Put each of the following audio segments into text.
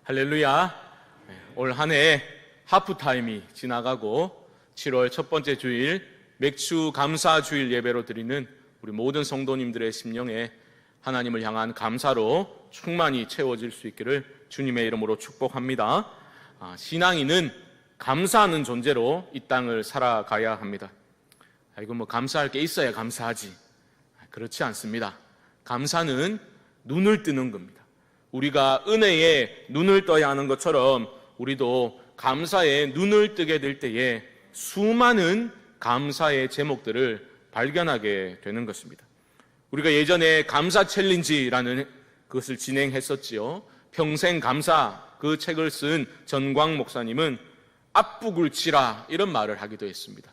할렐루야. 올 한 해 하프타임이 지나가고 7월 첫 번째 주일 맥주 감사 주일 예배로 드리는 우리 모든 성도님들의 심령에 하나님을 향한 감사로 충만히 채워질 수 있기를 주님의 이름으로 축복합니다. 신앙인은 감사하는 존재로 이 땅을 살아가야 합니다. 이거 뭐 감사할 게 있어야 감사하지. 그렇지 않습니다. 감사는 눈을 뜨는 겁니다. 우리가 은혜에 눈을 떠야 하는 것처럼 우리도 감사에 눈을 뜨게 될 때에 수많은 감사의 제목들을 발견하게 되는 것입니다. 우리가 예전에 감사 챌린지라는 것을 진행했었지요. 평생 감사 그 책을 쓴 전광 목사님은 앞북을 치라 이런 말을 하기도 했습니다.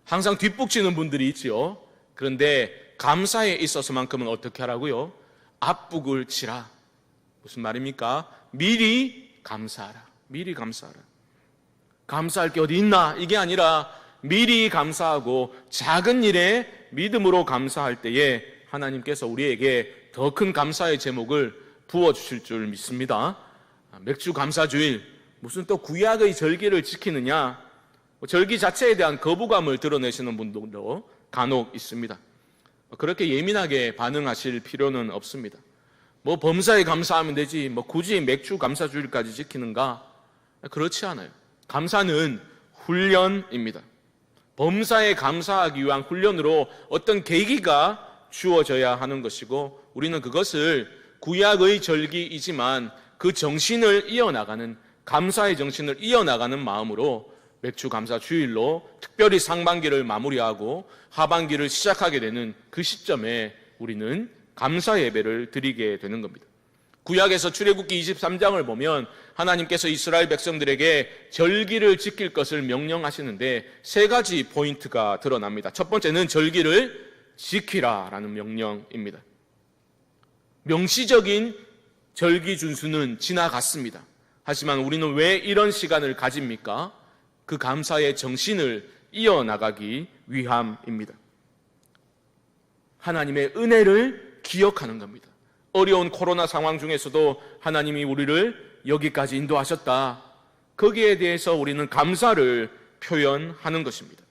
항상 뒷북 치는 분들이 있지요. 그런데 감사에 있어서만큼은 어떻게 하라고요? 앞북을 치라. 무슨 말입니까? 미리 감사하라. 미리 감사하라. 감사할 게 어디 있나? 이게 아니라 미리 감사하고 작은 일에 믿음으로 감사할 때에 하나님께서 우리에게 더 큰 감사의 제목을 부어주실 줄 믿습니다. 맥주 감사주일, 무슨 또 구약의 절기를 지키느냐? 절기 자체에 대한 거부감을 드러내시는 분들도 간혹 있습니다. 그렇게 예민하게 반응하실 필요는 없습니다. 뭐 범사에 감사하면 되지, 뭐 굳이 맥주 감사주일까지 지키는가? 그렇지 않아요. 감사는 훈련입니다. 범사에 감사하기 위한 훈련으로 어떤 계기가 주어져야 하는 것이고, 우리는 그것을 구약의 절기이지만 그 정신을 이어나가는, 감사의 정신을 이어나가는 마음으로 맥주 감사 주일로 특별히 상반기를 마무리하고 하반기를 시작하게 되는 그 시점에 우리는 감사 예배를 드리게 되는 겁니다. 구약에서 출애굽기 23장을 보면 하나님께서 이스라엘 백성들에게 절기를 지킬 것을 명령하시는데 세 가지 포인트가 드러납니다. 첫 번째는 절기를 지키라라는 명령입니다. 명시적인 절기 준수는 지나갔습니다. 하지만 우리는 왜 이런 시간을 가집니까? 그 감사의 정신을 이어나가기 위함입니다. 하나님의 은혜를 기억하는 겁니다. 어려운 코로나 상황 중에서도 하나님이 우리를 여기까지 인도하셨다. 거기에 대해서 우리는 감사를 표현하는 것입니다.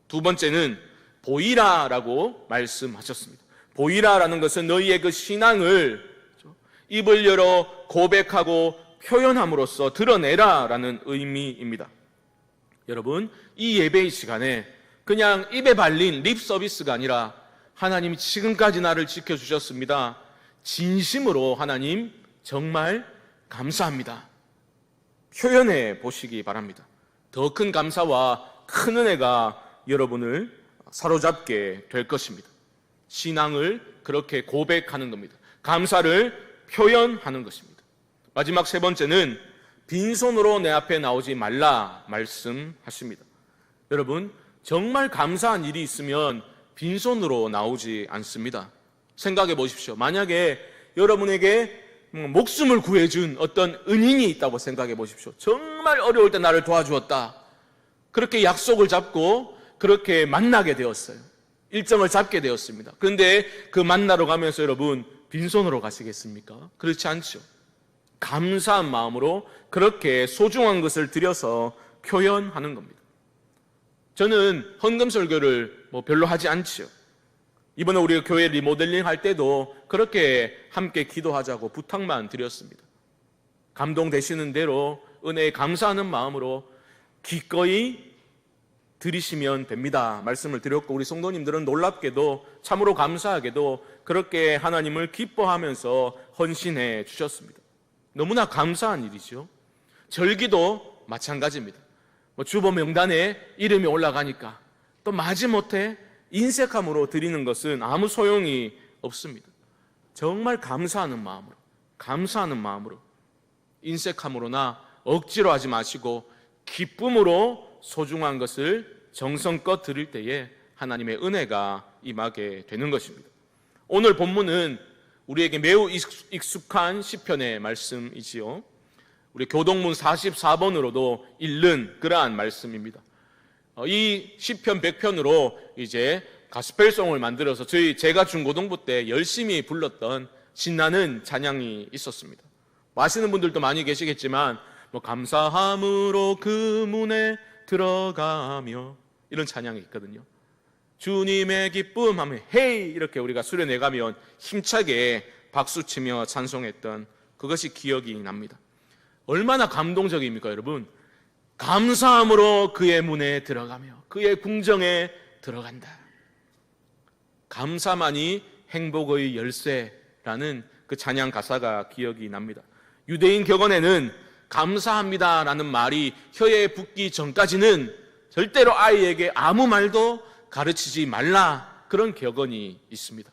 두 번째는 보이라라고 말씀하셨습니다. 보이라라는 것은 너희의 그 신앙을 입을 열어 고백하고 표현함으로써 드러내라라는 의미입니다. 여러분, 이 예배의 시간에 그냥 입에 발린 립 서비스가 아니라 하나님이 지금까지 나를 지켜주셨습니다. 진심으로 하나님 정말 감사합니다. 표현해 보시기 바랍니다. 더 큰 감사와 큰 은혜가 여러분을 사로잡게 될 것입니다. 신앙을 그렇게 고백하는 겁니다. 감사를 표현하는 것입니다. 마지막 세 번째는 빈손으로 내 앞에 나오지 말라 말씀하십니다. 여러분, 정말 감사한 일이 있으면 빈손으로 나오지 않습니다. 생각해 보십시오. 만약에 여러분에게 목숨을 구해준 어떤 은인이 있다고 생각해 보십시오. 정말 어려울 때 나를 도와주었다. 그렇게 약속을 잡고 그렇게 만나게 되었어요. 일정을 잡게 되었습니다. 그런데 그 만나러 가면서 여러분 빈손으로 가시겠습니까? 그렇지 않죠. 감사한 마음으로 그렇게 소중한 것을 드려서 표현하는 겁니다. 저는 헌금 설교를 별로 하지 않지요. 이번에 우리가 교회 리모델링 할 때도 그렇게 함께 기도하자고 부탁만 드렸습니다. 감동되시는 대로 은혜에 감사하는 마음으로 기꺼이 드리시면 됩니다. 말씀을 드렸고, 우리 성도님들은 놀랍게도 참으로 감사하게도 그렇게 하나님을 기뻐하면서 헌신해 주셨습니다. 너무나 감사한 일이죠. 절기도 마찬가지입니다. 주보 명단에 이름이 올라가니까 또 마지못해 인색함으로 드리는 것은 아무 소용이 없습니다. 정말 감사하는 마음으로 인색함으로나 억지로 하지 마시고 기쁨으로 소중한 것을 정성껏 드릴 때에 하나님의 은혜가 임하게 되는 것입니다. 오늘 본문은 우리에게 매우 익숙한 시편의 말씀이지요. 우리 교동문 44번으로도 읽는 그러한 말씀입니다. 이 시편 100편으로 이제 가스펠송을 만들어서 제가 중고등부 때 열심히 불렀던 신나는 찬양이 있었습니다. 아시는 분들도 많이 계시겠지만 뭐 감사함으로 그 문에 들어가며 이런 찬양이 있거든요. 주님의 기쁨 하면 헤이 이렇게 우리가 수련해가면 힘차게 박수치며 찬송했던 그것이 기억이 납니다. 얼마나 감동적입니까 여러분? 감사함으로 그의 문에 들어가며 그의 궁정에 들어간다. 감사만이 행복의 열쇠라는 그 찬양 가사가 기억이 납니다. 유대인 격언에는 감사합니다라는 말이 혀에 붙기 전까지는 절대로 아이에게 아무 말도 가르치지 말라, 그런 격언이 있습니다.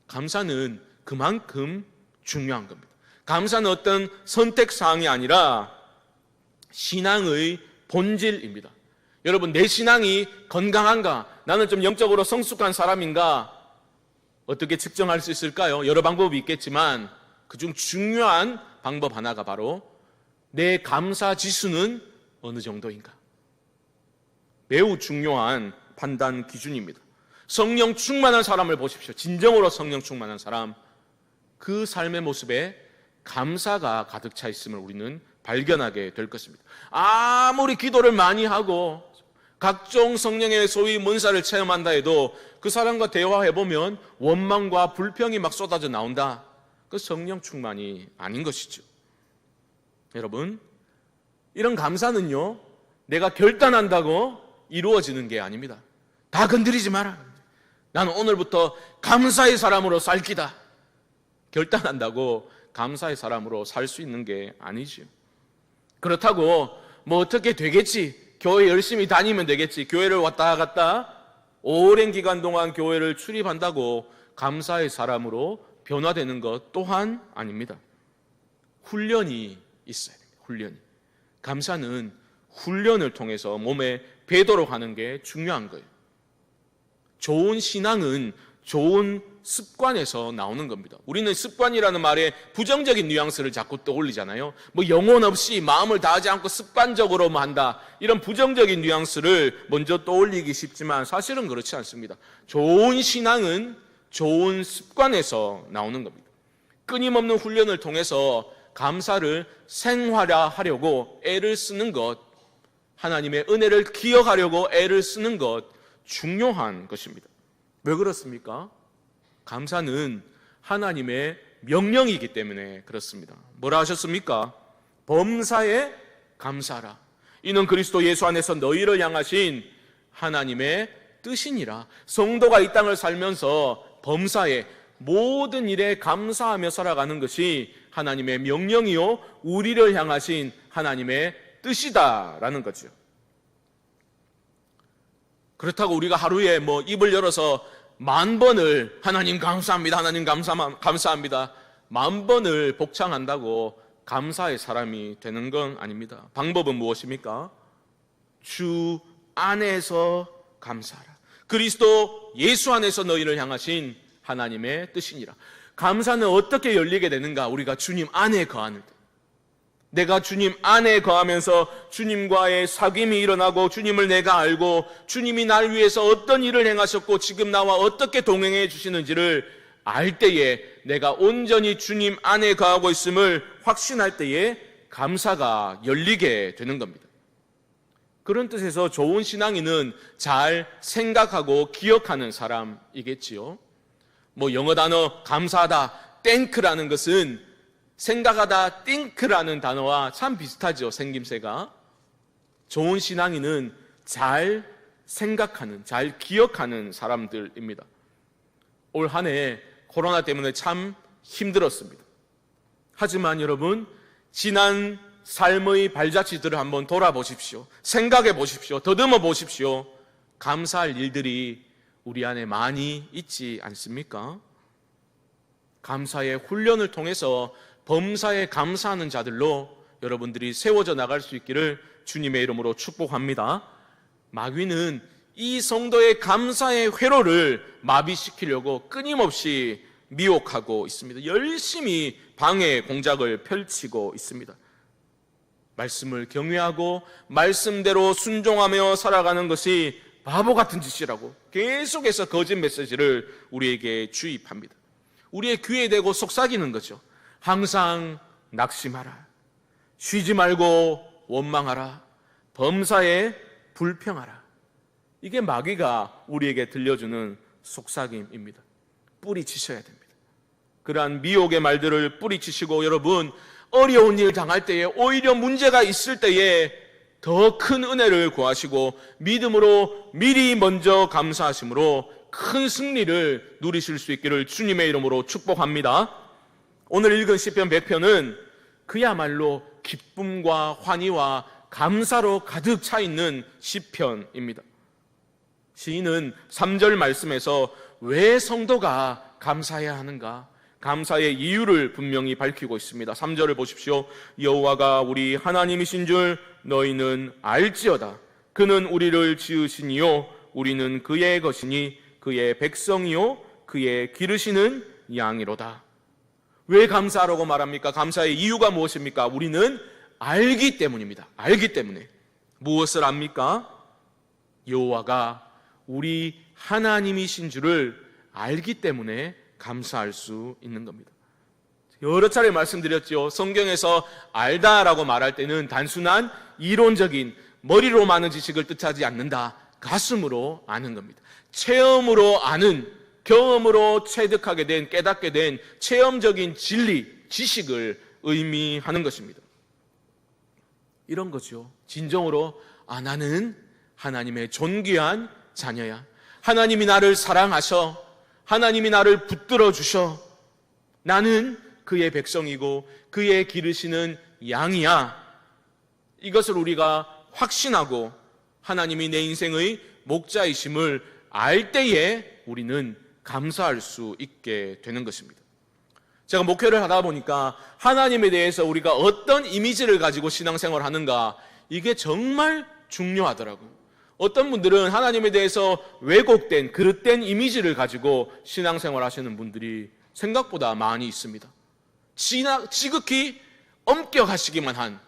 감사는 그만큼 중요한 겁니다. 감사는 어떤 선택사항이 아니라 신앙의 본질입니다. 여러분, 내 신앙이 건강한가? 나는 좀 영적으로 성숙한 사람인가? 어떻게 측정할 수 있을까요? 여러 방법이 있겠지만 그중 중요한 방법 하나가 바로 내 감사 지수는 어느 정도인가? 매우 중요한 판단 기준입니다. 성령 충만한 사람을 보십시오. 진정으로 성령 충만한 사람, 그 삶의 모습에 감사가 가득 차 있음을 우리는 발견하게 될 것입니다. 아무리 기도를 많이 하고 각종 성령의 소위 문사를 체험한다 해도 그 사람과 대화해보면 원망과 불평이 막 쏟아져 나온다. 그 성령 충만이 아닌 것이죠. 여러분, 이런 감사는요, 내가 결단한다고 이루어지는 게 아닙니다. 다 건드리지 마라. 나는 오늘부터 감사의 사람으로 살 기다. 결단한다고 감사의 사람으로 살 수 있는 게 아니죠. 그렇다고 뭐 어떻게 되겠지, 교회 열심히 다니면 되겠지, 교회를 왔다 갔다 오랜 기간 동안 교회를 출입한다고 감사의 사람으로 변화되는 것 또한 아닙니다. 훈련이 있어야 됩니다. 훈련이. 감사는 훈련을 통해서 몸에 배도록 하는 게 중요한 거예요. 좋은 신앙은 좋은 습관에서 나오는 겁니다. 우리는 습관이라는 말에 부정적인 뉘앙스를 자꾸 떠올리잖아요. 뭐 영혼 없이 마음을 다하지 않고 습관적으로만 한다, 이런 부정적인 뉘앙스를 먼저 떠올리기 쉽지만 사실은 그렇지 않습니다. 좋은 신앙은 좋은 습관에서 나오는 겁니다. 끊임없는 훈련을 통해서 감사를 생활화하려고 애를 쓰는 것, 하나님의 은혜를 기억하려고 애를 쓰는 것, 중요한 것입니다. 왜 그렇습니까? 감사는 하나님의 명령이기 때문에 그렇습니다. 뭐라 하셨습니까? 범사에 감사하라. 이는 그리스도 예수 안에서 너희를 향하신 하나님의 뜻이니라. 성도가 이 땅을 살면서 범사에 모든 일에 감사하며 살아가는 것이 하나님의 명령이요 우리를 향하신 하나님의 뜻이다라는 거죠. 그렇다고 우리가 하루에 뭐 입을 열어서 10,000번을 하나님 감사합니다, 하나님 감사합니다 10,000번을 복창한다고 감사의 사람이 되는 건 아닙니다. 방법은 무엇입니까? 주 안에서 감사하라. 그리스도 예수 안에서 너희를 향하신 하나님의 뜻이니라. 감사는 어떻게 열리게 되는가? 우리가 주님 안에 거하는 때, 내가 주님 안에 거하면서 주님과의 사귐이 일어나고 주님을 내가 알고 주님이 날 위해서 어떤 일을 행하셨고 지금 나와 어떻게 동행해 주시는지를 알 때에 내가 온전히 주님 안에 거하고 있음을 확신할 때에 감사가 열리게 되는 겁니다. 그런 뜻에서 좋은 신앙인은 잘 생각하고 기억하는 사람이겠지요. 뭐 영어 단어 감사하다, thank라는 것은 생각하다 think라는 단어와 참 비슷하죠. 생김새가. 좋은 신앙인은 잘 생각하는, 잘 기억하는 사람들입니다. 올 한 해 코로나 때문에 참 힘들었습니다. 하지만 여러분, 지난 삶의 발자취들을 한번 돌아보십시오. 생각해 보십시오. 더듬어 보십시오. 감사할 일들이 우리 안에 많이 있지 않습니까? 감사의 훈련을 통해서 범사에 감사하는 자들로 여러분들이 세워져 나갈 수 있기를 주님의 이름으로 축복합니다. 마귀는 이 성도의 감사의 회로를 마비시키려고 끊임없이 미혹하고 있습니다. 열심히 방해 공작을 펼치고 있습니다. 말씀을 경외하고 말씀대로 순종하며 살아가는 것이 바보 같은 짓이라고 계속해서 거짓 메시지를 우리에게 주입합니다. 우리의 귀에 대고 속삭이는 거죠. 항상 낙심하라. 쉬지 말고 원망하라. 범사에 불평하라. 이게 마귀가 우리에게 들려주는 속삭임입니다. 뿌리치셔야 됩니다. 그러한 미혹의 말들을 뿌리치시고 여러분 어려운 일 당할 때에 오히려 문제가 있을 때에 더 큰 은혜를 구하시고 믿음으로 미리 먼저 감사하심으로 큰 승리를 누리실 수 있기를 주님의 이름으로 축복합니다. 오늘 읽은 시편 100편은 그야말로 기쁨과 환희와 감사로 가득 차 있는 시편입니다. 시인은 3절 말씀에서 왜 성도가 감사해야 하는가? 감사의 이유를 분명히 밝히고 있습니다. 3절을 보십시오. 여호와가 우리 하나님이신 줄 너희는 알지어다. 그는 우리를 지으시니요 우리는 그의 것이니 그의 백성이요 그의 기르시는 양이로다. 왜 감사하라고 말합니까? 감사의 이유가 무엇입니까? 우리는 알기 때문입니다. 알기 때문에. 무엇을 압니까? 여호와가 우리 하나님이신 줄을 알기 때문에 감사할 수 있는 겁니다. 여러 차례 말씀드렸죠. 성경에서 알다라고 말할 때는 단순한 이론적인 머리로 많은 지식을 뜻하지 않는다. 가슴으로 아는 겁니다. 체험으로 아는, 경험으로 체득하게 된, 깨닫게 된 체험적인 진리, 지식을 의미하는 것입니다. 이런 거죠. 진정으로 나는 하나님의 존귀한 자녀야. 하나님이 나를 사랑하셔. 하나님이 나를 붙들어 주셔. 나는 그의 백성이고 그의 기르시는 양이야. 이것을 우리가 확신하고 하나님이 내 인생의 목자이심을 알 때에 우리는 감사할 수 있게 되는 것입니다. 제가 목회를 하다 보니까 하나님에 대해서 우리가 어떤 이미지를 가지고 신앙생활을 하는가, 이게 정말 중요하더라고요. 어떤 분들은 하나님에 대해서 왜곡된, 그릇된 이미지를 가지고 신앙생활 하시는 분들이 생각보다 많이 있습니다. 지극히 엄격하시기만 한,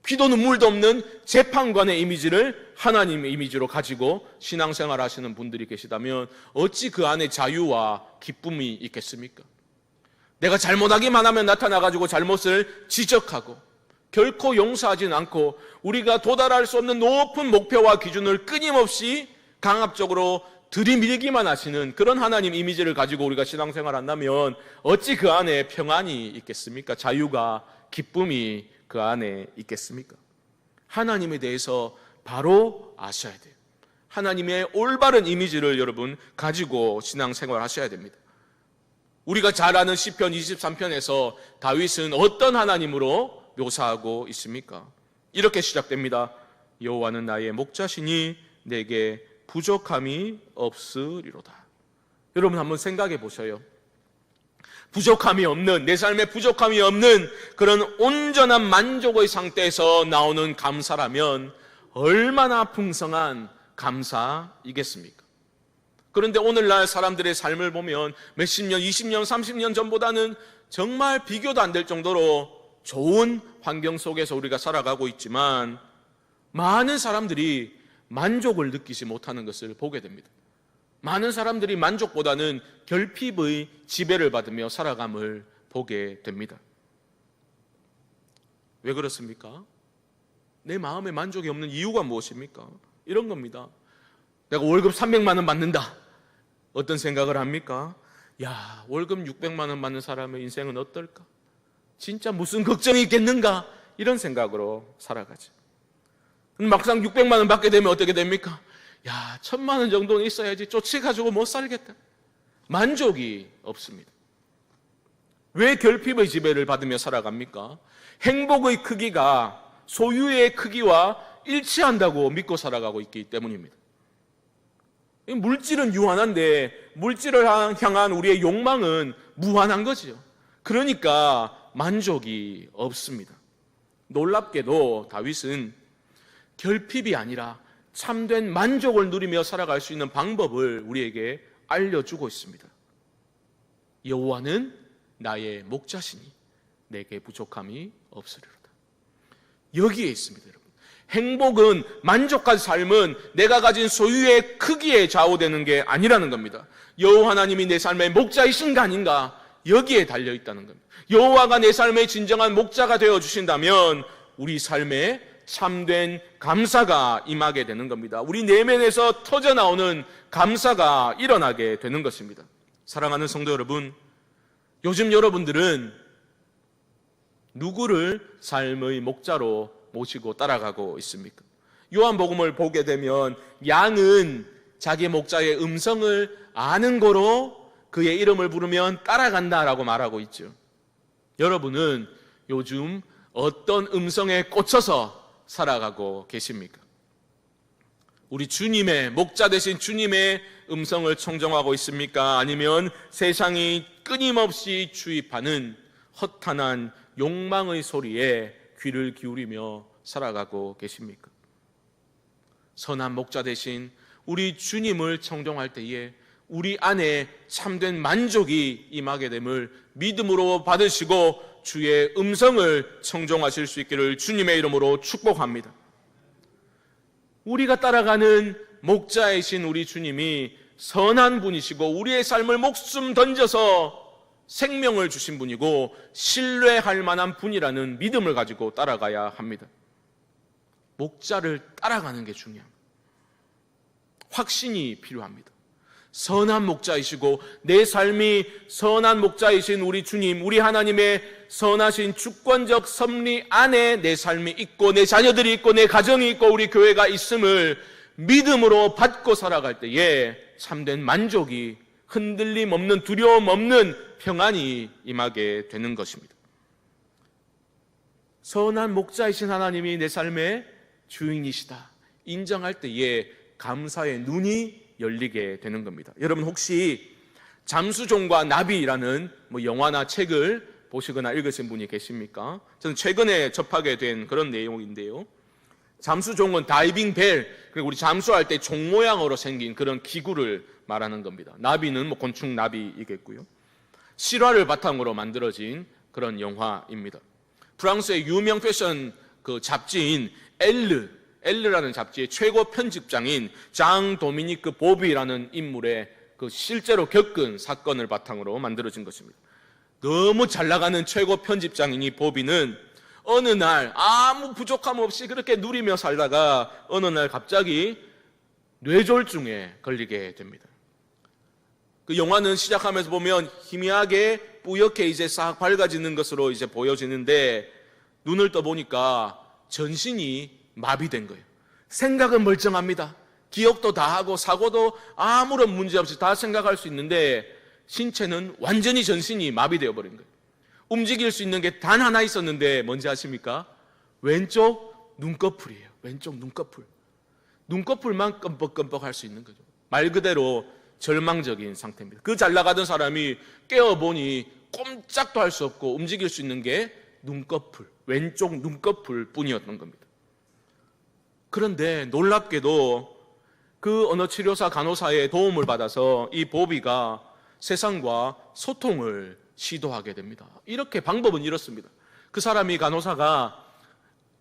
피도 눈물도 없는 재판관의 이미지를 하나님의 이미지로 가지고 신앙생활 하시는 분들이 계시다면 어찌 그 안에 자유와 기쁨이 있겠습니까? 내가 잘못하기만 하면 나타나가지고 잘못을 지적하고 결코 용서하지는 않고 우리가 도달할 수 없는 높은 목표와 기준을 끊임없이 강압적으로 들이밀기만 하시는 그런 하나님 이미지를 가지고 우리가 신앙생활을 한다면 어찌 그 안에 평안이 있겠습니까? 자유가, 기쁨이 그 안에 있겠습니까? 하나님에 대해서 바로 아셔야 돼요. 하나님의 올바른 이미지를 여러분 가지고 신앙생활 하셔야 됩니다. 우리가 잘 아는 시편 23편에서 다윗은 어떤 하나님으로 묘사하고 있습니까? 이렇게 시작됩니다. 여호와는 나의 목자시니 내게 부족함이 없으리로다. 여러분 한번 생각해 보셔요. 부족함이 없는, 내 삶에 부족함이 없는 그런 온전한 만족의 상태에서 나오는 감사라면 얼마나 풍성한 감사이겠습니까? 그런데 오늘날 사람들의 삶을 보면 몇십 년, 20년, 30년 전보다는 정말 비교도 안 될 정도로 좋은 환경 속에서 우리가 살아가고 있지만 많은 사람들이 만족을 느끼지 못하는 것을 보게 됩니다. 많은 사람들이 만족보다는 결핍의 지배를 받으며 살아감을 보게 됩니다. 왜 그렇습니까? 내 마음에 만족이 없는 이유가 무엇입니까? 이런 겁니다. 내가 월급 300만 원 받는다. 어떤 생각을 합니까? 야, 월급 600만 원 받는 사람의 인생은 어떨까? 진짜 무슨 걱정이 있겠는가? 이런 생각으로 살아가죠. 막상 600만 원 받게 되면 어떻게 됩니까? 야, 1000만 원 정도는 있어야지 쫓아가지고 못 살겠다. 만족이 없습니다. 왜 결핍의 지배를 받으며 살아갑니까? 행복의 크기가 소유의 크기와 일치한다고 믿고 살아가고 있기 때문입니다. 물질은 유한한데 물질을 향한 우리의 욕망은 무한한 거죠. 그러니까 만족이 없습니다. 놀랍게도 다윗은 결핍이 아니라 참된 만족을 누리며 살아갈 수 있는 방법을 우리에게 알려주고 있습니다. 여호와는 나의 목자시니 내게 부족함이 없으리로다. 여기에 있습니다, 여러분. 행복은, 만족한 삶은 내가 가진 소유의 크기에 좌우되는 게 아니라는 겁니다. 여호와 하나님이 내 삶의 목자이신가 아닌가, 여기에 달려 있다는 겁니다. 여호와가 내 삶의 진정한 목자가 되어 주신다면 우리 삶에 참된 감사가 임하게 되는 겁니다. 우리 내면에서 터져 나오는 감사가 일어나게 되는 것입니다. 사랑하는 성도 여러분, 요즘 여러분들은 누구를 삶의 목자로 모시고 따라가고 있습니까? 요한복음을 보게 되면 양은 자기 목자의 음성을 아는 거로 그의 이름을 부르면 따라간다라고 말하고 있죠. 여러분은 요즘 어떤 음성에 꽂혀서 살아가고 계십니까? 우리 주님의 목자 되신 주님의 음성을 청정하고 있습니까? 아니면 세상이 끊임없이 주입하는 허탄한 욕망의 소리에 귀를 기울이며 살아가고 계십니까? 선한 목자 되신 우리 주님을 청정할 때에 우리 안에 참된 만족이 임하게 됨을 믿음으로 받으시고 주의 음성을 청정하실 수 있기를 주님의 이름으로 축복합니다. 우리가 따라가는 목자이신 우리 주님이 선한 분이시고 우리의 삶을 목숨 던져서 생명을 주신 분이고 신뢰할 만한 분이라는 믿음을 가지고 따라가야 합니다. 목자를 따라가는 게 중요합니다. 확신이 필요합니다. 선한 목자이시고 내 삶이 선한 목자이신 우리 주님, 우리 하나님의 선하신 주권적 섭리 안에 내 삶이 있고 내 자녀들이 있고 내 가정이 있고 우리 교회가 있음을 믿음으로 받고 살아갈 때에 참된 만족이, 흔들림 없는, 두려움 없는 평안이 임하게 되는 것입니다. 선한 목자이신 하나님이 내 삶의 주인이시다 인정할 때에 감사의 눈이 열리게 되는 겁니다. 여러분 혹시 잠수종과 나비라는 영화나 책을 보시거나 읽으신 분이 계십니까? 저는 최근에 접하게 된 그런 내용인데요. 잠수종은 다이빙 벨, 그리고 우리 잠수할 때 종 모양으로 생긴 그런 기구를 말하는 겁니다. 나비는 곤충 나비이겠고요. 실화를 바탕으로 만들어진 그런 영화입니다. 프랑스의 유명 패션 잡지인 엘르라는 잡지의 최고 편집장인 장 도미니크 보비라는 인물의 실제로 겪은 사건을 바탕으로 만들어진 것입니다. 너무 잘 나가는 최고 편집장인 이 보비는 어느 날 아무 부족함 없이 그렇게 누리며 살다가 어느 날 갑자기 뇌졸중에 걸리게 됩니다. 그 영화는 시작하면서 보면 희미하게 뿌옇게 이제 싹 밝아지는 것으로 이제 보여지는데 눈을 떠보니까 전신이 마비된 거예요. 생각은 멀쩡합니다. 기억도 다 하고 사고도 아무런 문제 없이 다 생각할 수 있는데 신체는 완전히 전신이 마비되어 버린 거예요. 움직일 수 있는 게 단 하나 있었는데 뭔지 아십니까? 왼쪽 눈꺼풀이에요. 왼쪽 눈꺼풀. 눈꺼풀만 끔뻑끔뻑 할 수 있는 거죠. 말 그대로 절망적인 상태입니다. 그 잘 나가던 사람이 깨어보니 꼼짝도 할 수 없고 움직일 수 있는 게 눈꺼풀, 왼쪽 눈꺼풀 뿐이었던 겁니다. 그런데 놀랍게도 그 언어치료사 간호사의 도움을 받아서 이 보비가 세상과 소통을 시도하게 됩니다. 이렇게 방법은 이렇습니다. 그 사람이 간호사가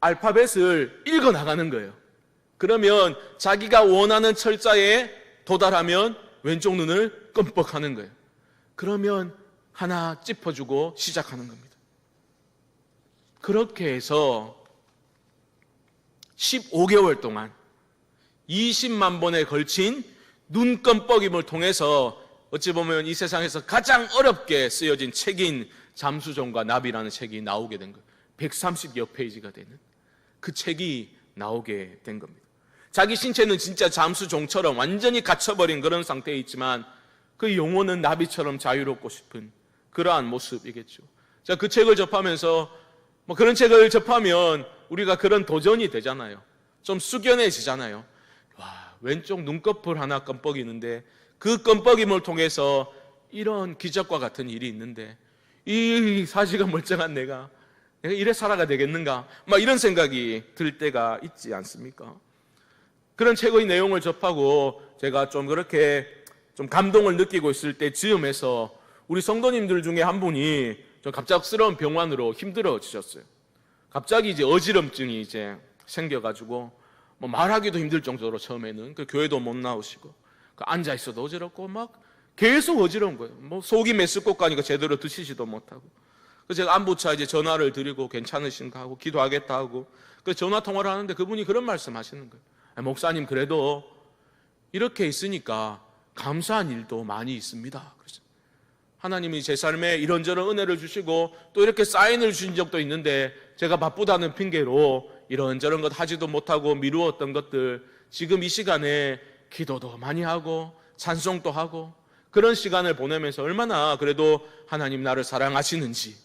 알파벳을 읽어 나가는 거예요. 그러면 자기가 원하는 철자에 도달하면 왼쪽 눈을 끔뻑하는 거예요. 그러면 하나 짚어주고 시작하는 겁니다. 그렇게 해서 15개월 동안 20만 번에 걸친 눈껌뻑임을 통해서 어찌 보면 이 세상에서 가장 어렵게 쓰여진 책인 잠수종과 나비라는 책이 나오게 된 거예요. 130여 페이지가 되는 그 책이 나오게 된 겁니다. 자기 신체는 진짜 잠수종처럼 완전히 갇혀버린 그런 상태에 있지만 그 영혼은 나비처럼 자유롭고 싶은 그러한 모습이겠죠. 자, 그 책을 접하면서 그런 책을 접하면 우리가 그런 도전이 되잖아요. 좀 숙연해지잖아요. 와, 왼쪽 눈꺼풀 하나 껌뻑이는데 그 껌뻑임을 통해서 이런 기적과 같은 일이 있는데 이 사지가 멀쩡한 내가 이래 살아가 되겠는가? 이런 생각이 들 때가 있지 않습니까? 그런 책의 내용을 접하고 제가 좀 그렇게 좀 감동을 느끼고 있을 때 즈음에서 우리 성도님들 중에 한 분이 좀 갑작스러운 병환으로 힘들어지셨어요. 갑자기 이제 어지럼증이 이제 생겨가지고 말하기도 힘들 정도로 처음에는 그 교회도 못 나오시고 앉아 있어도 어지럽고 막 계속 어지러운 거예요. 뭐 속이 메스껍고 가니까 제대로 드시지도 못하고. 그래서 제가 안부차 이제 전화를 드리고 괜찮으신가 하고 기도하겠다 하고 그 전화 통화를 하는데 그분이 그런 말씀 하시는 거예요. 목사님, 그래도 이렇게 있으니까 감사한 일도 많이 있습니다. 그래서 하나님이 제 삶에 이런저런 은혜를 주시고 또 이렇게 사인을 주신 적도 있는데 제가 바쁘다는 핑계로 이런저런 것 하지도 못하고 미루었던 것들, 지금 이 시간에 기도도 많이 하고 찬송도 하고 그런 시간을 보내면서 얼마나 그래도 하나님 나를 사랑하시는지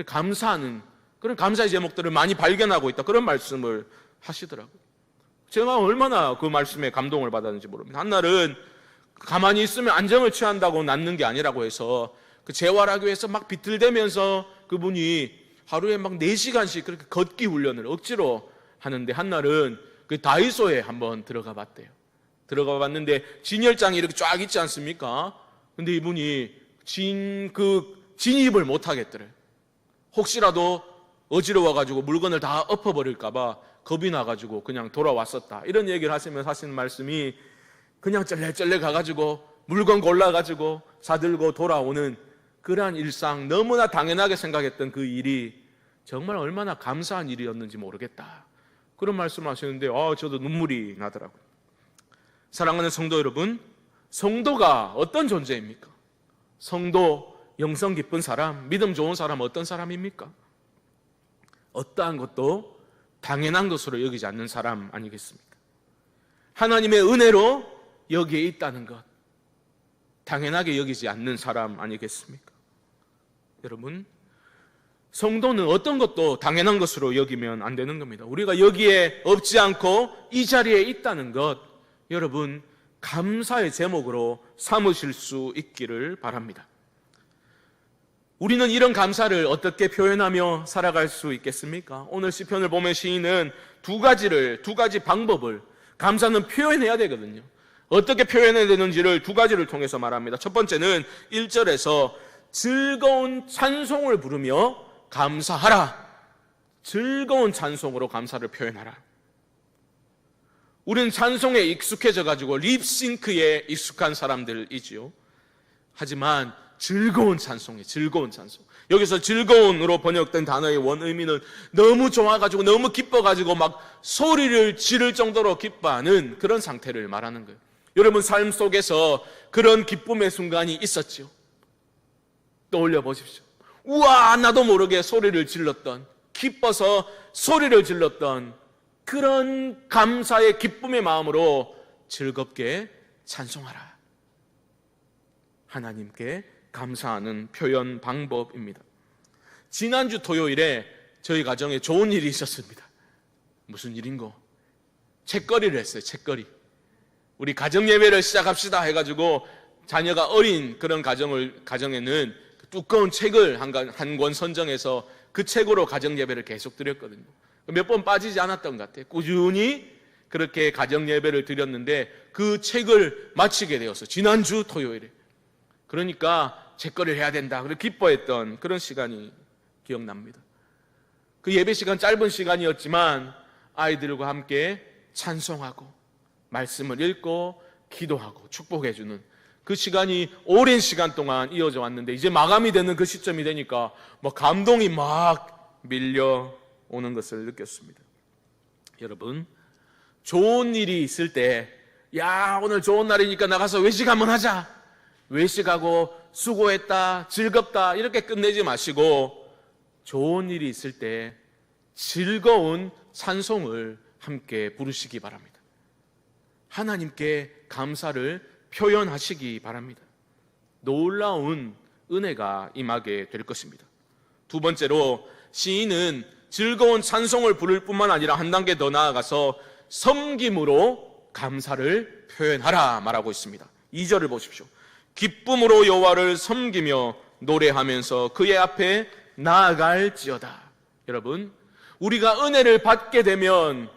감사하는 그런 감사의 제목들을 많이 발견하고 있다, 그런 말씀을 하시더라고요. 제가 얼마나 그 말씀에 감동을 받았는지 모릅니다. 한날은 가만히 있으면 안정을 취한다고 낫는 게 아니라고 해서 그 재활하기 위해서 막 비틀대면서 그분이 하루에 막 4시간씩 그렇게 걷기 훈련을 억지로 하는데, 한날은 그 다이소에 한번 들어가 봤대요. 들어가 봤는데 진열장이 이렇게 쫙 있지 않습니까? 근데 이분이 진입을 못 하겠더래요. 혹시라도 어지러워가지고 물건을 다 엎어버릴까봐 겁이 나가지고 그냥 돌아왔었다, 이런 얘기를 하시면서 하시는 말씀이, 그냥 쩔레쩔레 가가지고 물건 골라가지고 사들고 돌아오는 그러한 일상, 너무나 당연하게 생각했던 그 일이 정말 얼마나 감사한 일이었는지 모르겠다, 그런 말씀을 하시는데 저도 눈물이 나더라고요. 사랑하는 성도 여러분, 성도가 어떤 존재입니까? 성도, 영성 깊은 사람, 믿음 좋은 사람, 어떤 사람입니까? 어떠한 것도 당연한 것으로 여기지 않는 사람 아니겠습니까? 하나님의 은혜로 여기에 있다는 것 당연하게 여기지 않는 사람 아니겠습니까? 여러분, 성도는 어떤 것도 당연한 것으로 여기면 안 되는 겁니다. 우리가 여기에 없지 않고 이 자리에 있다는 것, 여러분 감사의 제목으로 삼으실 수 있기를 바랍니다. 우리는 이런 감사를 어떻게 표현하며 살아갈 수 있겠습니까? 오늘 시편을 보면 시인은 두 가지 방법을, 감사는 표현해야 되거든요. 어떻게 표현해야 되는지를 두 가지를 통해서 말합니다. 첫 번째는 1절에서 즐거운 찬송을 부르며 감사하라. 즐거운 찬송으로 감사를 표현하라. 우리는 찬송에 익숙해져 가지고 립싱크에 익숙한 사람들이지요. 하지만 즐거운 찬송이에요. 즐거운 찬송. 여기서 즐거운으로 번역된 단어의 원의미는 너무 좋아가지고 너무 기뻐가지고 막 소리를 지를 정도로 기뻐하는 그런 상태를 말하는 거예요. 여러분 삶 속에서 그런 기쁨의 순간이 있었죠. 떠올려 보십시오. 우와, 나도 모르게 소리를 질렀던, 기뻐서 소리를 질렀던 그런 감사의 기쁨의 마음으로 즐겁게 찬송하라. 하나님께 감사하는 표현 방법입니다. 지난주 토요일에 저희 가정에 좋은 일이 있었습니다. 무슨 일인고? 책거리를 했어요. 책거리. 우리 가정예배를 시작합시다 해가지고 자녀가 어린 그런 가정에는 두꺼운 책을 한 권 선정해서 그 책으로 가정예배를 계속 드렸거든요. 몇 번 빠지지 않았던 것 같아요. 꾸준히 그렇게 가정예배를 드렸는데 그 책을 마치게 되었어요. 지난주 토요일에. 그러니까 책거리를 해야 된다, 그렇게 기뻐했던 그런 시간이 기억납니다. 그 예배 시간 짧은 시간이었지만 아이들과 함께 찬송하고 말씀을 읽고 기도하고 축복해주는 그 시간이 오랜 시간 동안 이어져 왔는데, 이제 마감이 되는 그 시점이 되니까 감동이 막 밀려오는 것을 느꼈습니다. 여러분, 좋은 일이 있을 때 오늘 좋은 날이니까 나가서 외식 한번 하자, 외식하고 수고했다, 즐겁다 이렇게 끝내지 마시고 좋은 일이 있을 때 즐거운 찬송을 함께 부르시기 바랍니다. 하나님께 감사를 표현하시기 바랍니다. 놀라운 은혜가 임하게 될 것입니다. 두 번째로 시인은 즐거운 찬송을 부를 뿐만 아니라 한 단계 더 나아가서 섬김으로 감사를 표현하라 말하고 있습니다. 2절을 보십시오. 기쁨으로 여호와를 섬기며 노래하면서 그의 앞에 나아갈지어다. 여러분, 우리가 은혜를 받게 되면,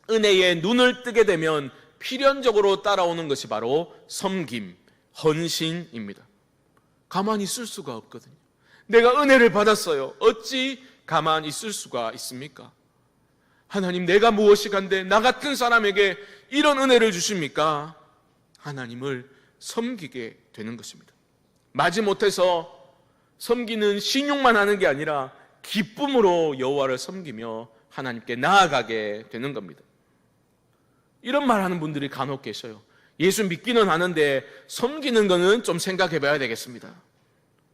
은혜에 눈을 뜨게 되면 필연적으로 따라오는 것이 바로 섬김, 헌신입니다. 가만히 있을 수가 없거든요. 내가 은혜를 받았어요. 어찌 가만히 있을 수가 있습니까? 하나님, 내가 무엇이 간데 나 같은 사람에게 이런 은혜를 주십니까? 하나님을 섬기게 되는 것입니다. 마지못해서 섬기는 신용만 하는 게 아니라 기쁨으로 여호와를 섬기며 하나님께 나아가게 되는 겁니다. 이런 말 하는 분들이 간혹 계셔요. 예수 믿기는 하는데 섬기는 거는 좀 생각해 봐야 되겠습니다.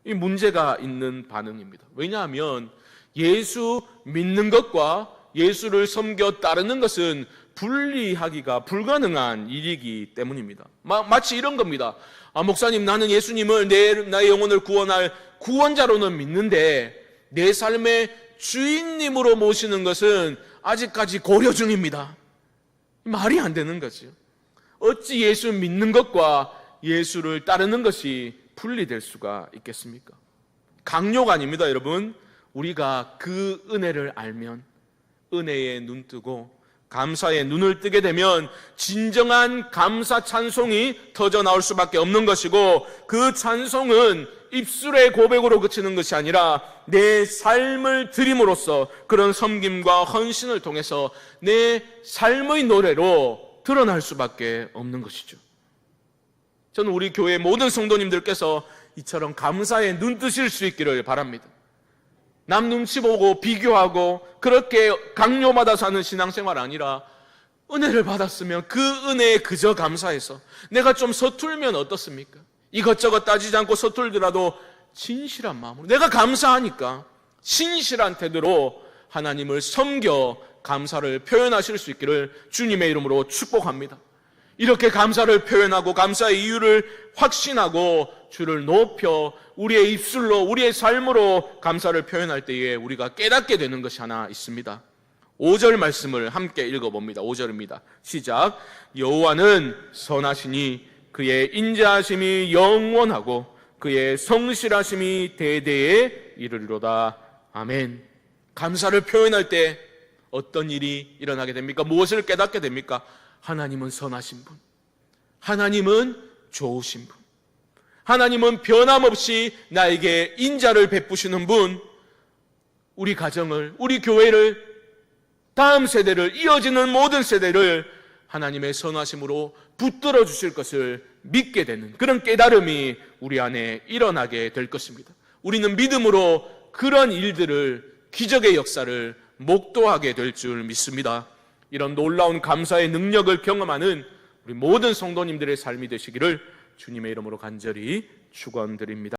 이 문제가 있는 반응입니다. 왜냐하면 예수 믿는 것과 예수를 섬겨 따르는 것은 분리하기가 불가능한 일이기 때문입니다. 마치 이런 겁니다. 목사님, 나는 예수님을 나의 영혼을 구원할 구원자로는 믿는데 내 삶의 주인님으로 모시는 것은 아직까지 고려 중입니다. 말이 안 되는 거죠. 어찌 예수 믿는 것과 예수를 따르는 것이 분리될 수가 있겠습니까? 강요가 아닙니다, 여러분. 우리가 그 은혜를 알면 은혜에 눈 뜨고 감사에 눈을 뜨게 되면 진정한 감사 찬송이 터져 나올 수밖에 없는 것이고, 그 찬송은 입술의 고백으로 그치는 것이 아니라 내 삶을 드림으로써 그런 섬김과 헌신을 통해서 내 삶의 노래로 드러날 수밖에 없는 것이죠. 저는 우리 교회 모든 성도님들께서 이처럼 감사에 눈 뜨실 수 있기를 바랍니다. 남 눈치 보고 비교하고 그렇게 강요받아 사는 신앙생활 아니라 은혜를 받았으면 그 은혜에 그저 감사해서, 내가 좀 서툴면 어떻습니까? 이것저것 따지지 않고 서툴더라도 진실한 마음으로, 내가 감사하니까 신실한 태도로 하나님을 섬겨 감사를 표현하실 수 있기를 주님의 이름으로 축복합니다. 이렇게 감사를 표현하고 감사의 이유를 확신하고 주를 높여 우리의 입술로, 우리의 삶으로 감사를 표현할 때에 우리가 깨닫게 되는 것이 하나 있습니다. 5절 말씀을 함께 읽어봅니다. 5절입니다. 시작. 여호와는 선하시니 그의 인자하심이 영원하고 그의 성실하심이 대대에 이르리로다. 아멘. 감사를 표현할 때 어떤 일이 일어나게 됩니까? 무엇을 깨닫게 됩니까? 하나님은 선하신 분, 하나님은 좋으신 분, 하나님은 변함없이 나에게 인자를 베푸시는 분, 우리 가정을, 우리 교회를, 다음 세대를, 이어지는 모든 세대를 하나님의 선하심으로 붙들어 주실 것을 믿게 되는 그런 깨달음이 우리 안에 일어나게 될 것입니다. 우리는 믿음으로 그런 일들을, 기적의 역사를 목도하게 될 줄 믿습니다. 이런 놀라운 감사의 능력을 경험하는 우리 모든 성도님들의 삶이 되시기를 주님의 이름으로 간절히 축원드립니다.